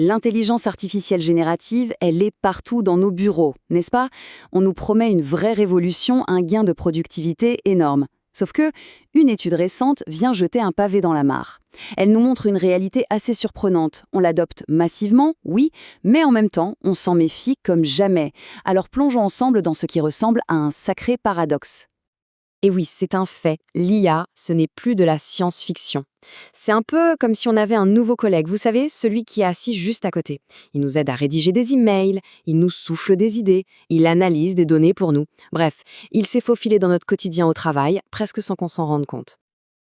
L'intelligence artificielle générative, elle est partout dans nos bureaux, n'est-ce pas? On nous promet une vraie révolution, un gain de productivité énorme. Sauf que, une étude récente vient jeter un pavé dans la mare. Elle nous montre une réalité assez surprenante. On l'adopte massivement, oui, mais en même temps, on s'en méfie comme jamais. Alors plongeons ensemble dans ce qui ressemble à un sacré paradoxe. Et oui, c'est un fait. L'IA, ce n'est plus de la science-fiction. C'est un peu comme si on avait un nouveau collègue, vous savez, celui qui est assis juste à côté. Il nous aide à rédiger des emails, il nous souffle des idées, il analyse des données pour nous. Bref, il s'est faufilé dans notre quotidien au travail, presque sans qu'on s'en rende compte.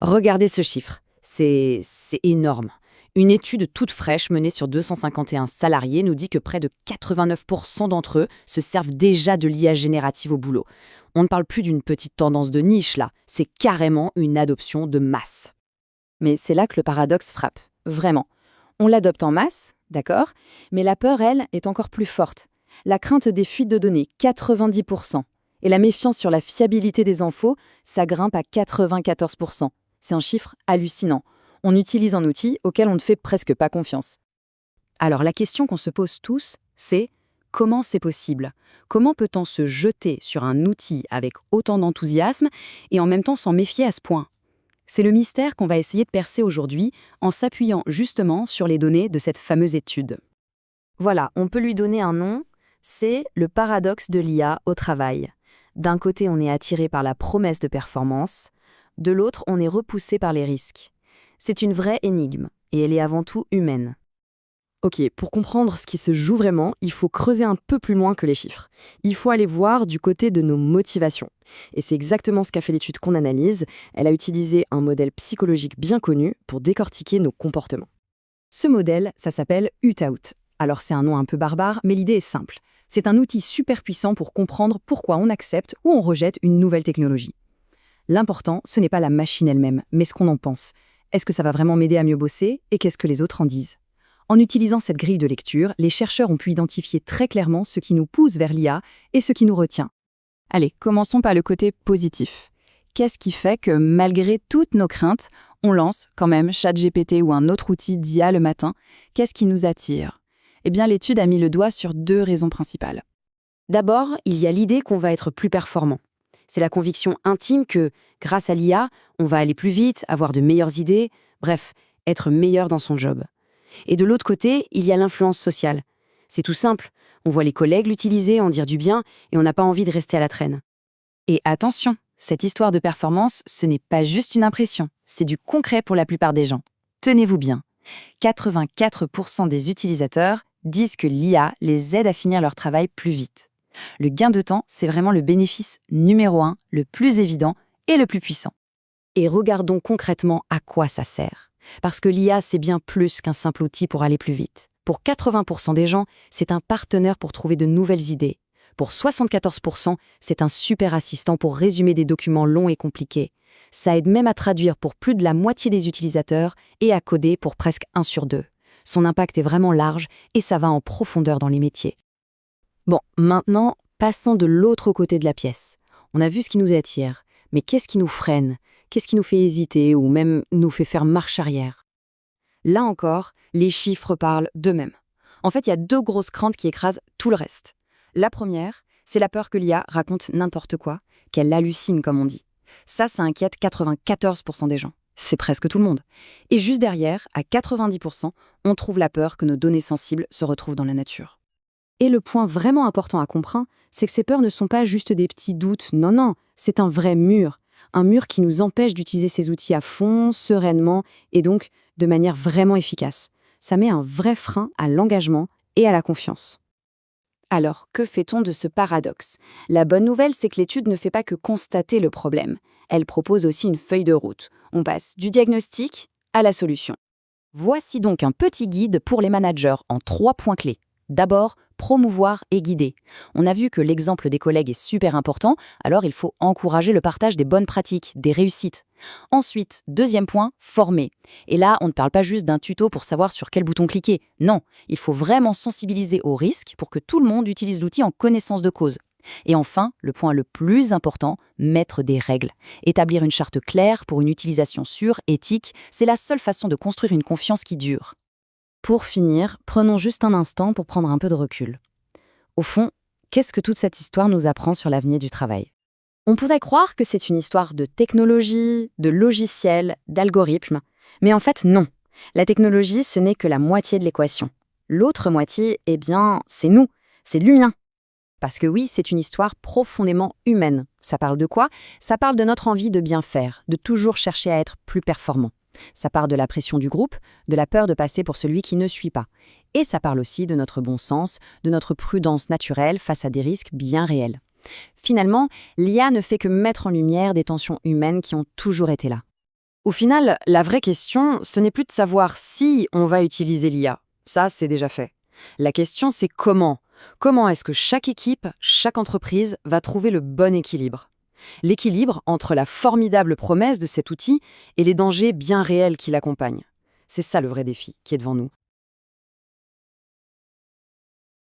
Regardez ce chiffre, c'est énorme. Une étude toute fraîche menée sur 251 salariés nous dit que près de 89% d'entre eux se servent déjà de l'IA générative au boulot. On ne parle plus d'une petite tendance de niche là, c'est carrément une adoption de masse. Mais c'est là que le paradoxe frappe, vraiment. On l'adopte en masse, d'accord, mais la peur, elle, est encore plus forte. La crainte des fuites de données, 90%. Et la méfiance sur la fiabilité des infos, ça grimpe à 94%. C'est un chiffre hallucinant. On utilise un outil auquel on ne fait presque pas confiance. Alors la question qu'on se pose tous, c'est comment c'est possible? Comment peut-on se jeter sur un outil avec autant d'enthousiasme et en même temps s'en méfier à ce point? C'est le mystère qu'on va essayer de percer aujourd'hui en s'appuyant justement sur les données de cette fameuse étude. Voilà, on peut lui donner un nom, c'est le paradoxe de l'IA au travail. D'un côté, on est attiré par la promesse de performance, de l'autre, on est repoussé par les risques. C'est une vraie énigme, et elle est avant tout humaine. Ok, pour comprendre ce qui se joue vraiment, il faut creuser un peu plus loin que les chiffres. Il faut aller voir du côté de nos motivations. Et c'est exactement ce qu'a fait l'étude qu'on analyse. Elle a utilisé un modèle psychologique bien connu pour décortiquer nos comportements. Ce modèle, ça s'appelle UTOUT. Alors c'est un nom un peu barbare, mais l'idée est simple. C'est un outil super puissant pour comprendre pourquoi on accepte ou on rejette une nouvelle technologie. L'important, ce n'est pas la machine elle-même, mais ce qu'on en pense. Est-ce que ça va vraiment m'aider à mieux bosser et qu'est-ce que les autres en disent? En utilisant cette grille de lecture, les chercheurs ont pu identifier très clairement ce qui nous pousse vers l'IA et ce qui nous retient. Allez, commençons par le côté positif. Qu'est-ce qui fait que, malgré toutes nos craintes, on lance quand même ChatGPT ou un autre outil d'IA le matin? Qu'est-ce qui nous attire? Eh bien, l'étude a mis le doigt sur 2 raisons principales. D'abord, il y a l'idée qu'on va être plus performant. C'est la conviction intime que, grâce à l'IA, on va aller plus vite, avoir de meilleures idées, bref, être meilleur dans son job. Et de l'autre côté, il y a l'influence sociale. C'est tout simple, on voit les collègues l'utiliser, en dire du bien, et on n'a pas envie de rester à la traîne. Et attention, cette histoire de performance, ce n'est pas juste une impression, c'est du concret pour la plupart des gens. Tenez-vous bien, 84% des utilisateurs disent que l'IA les aide à finir leur travail plus vite. Le gain de temps, c'est vraiment le bénéfice numéro 1, le plus évident et le plus puissant. Et regardons concrètement à quoi ça sert. Parce que l'IA, c'est bien plus qu'un simple outil pour aller plus vite. Pour 80% des gens, c'est un partenaire pour trouver de nouvelles idées. Pour 74%, c'est un super assistant pour résumer des documents longs et compliqués. Ça aide même à traduire pour plus de la moitié des utilisateurs et à coder pour presque 1 sur 2. Son impact est vraiment large et ça va en profondeur dans les métiers. Bon, maintenant, passons de l'autre côté de la pièce. On a vu ce qui nous attire, mais qu'est-ce qui nous freine? Qu'est-ce qui nous fait hésiter ou même nous fait faire marche arrière? Là encore, les chiffres parlent d'eux-mêmes. En fait, il y a 2 grosses craintes qui écrasent tout le reste. La première, c'est la peur que l'IA raconte n'importe quoi, qu'elle hallucine comme on dit. Ça inquiète 94% des gens. C'est presque tout le monde. Et juste derrière, à 90%, on trouve la peur que nos données sensibles se retrouvent dans la nature. Et le point vraiment important à comprendre, c'est que ces peurs ne sont pas juste des petits doutes, non, c'est un vrai mur. Un mur qui nous empêche d'utiliser ces outils à fond, sereinement, et donc de manière vraiment efficace. Ça met un vrai frein à l'engagement et à la confiance. Alors, que fait-on de ce paradoxe? La bonne nouvelle, c'est que l'étude ne fait pas que constater le problème. Elle propose aussi une feuille de route. On passe du diagnostic à la solution. Voici donc un petit guide pour les managers en 3 points clés. D'abord, promouvoir et guider. On a vu que l'exemple des collègues est super important, alors il faut encourager le partage des bonnes pratiques, des réussites. Ensuite, deuxième point, former. Et là, on ne parle pas juste d'un tuto pour savoir sur quel bouton cliquer. Non, il faut vraiment sensibiliser aux risques pour que tout le monde utilise l'outil en connaissance de cause. Et enfin, le point le plus important, mettre des règles. Établir une charte claire pour une utilisation sûre, éthique, c'est la seule façon de construire une confiance qui dure. Pour finir, prenons juste un instant pour prendre un peu de recul. Au fond, qu'est-ce que toute cette histoire nous apprend sur l'avenir du travail? On pourrait croire que c'est une histoire de technologie, de logiciels, d'algorithmes, mais en fait non. La technologie, ce n'est que la moitié de l'équation. L'autre moitié, eh bien, c'est nous, c'est l'humain. Parce que oui, c'est une histoire profondément humaine. Ça parle de quoi? Ça parle de notre envie de bien faire, de toujours chercher à être plus performant. Ça parle de la pression du groupe, de la peur de passer pour celui qui ne suit pas. Et ça parle aussi de notre bon sens, de notre prudence naturelle face à des risques bien réels. Finalement, l'IA ne fait que mettre en lumière des tensions humaines qui ont toujours été là. Au final, la vraie question, ce n'est plus de savoir si on va utiliser l'IA. Ça, c'est déjà fait. La question, c'est comment. Comment est-ce que chaque équipe, chaque entreprise va trouver le bon équilibre? L'équilibre entre la formidable promesse de cet outil et les dangers bien réels qui l'accompagnent. C'est ça le vrai défi qui est devant nous.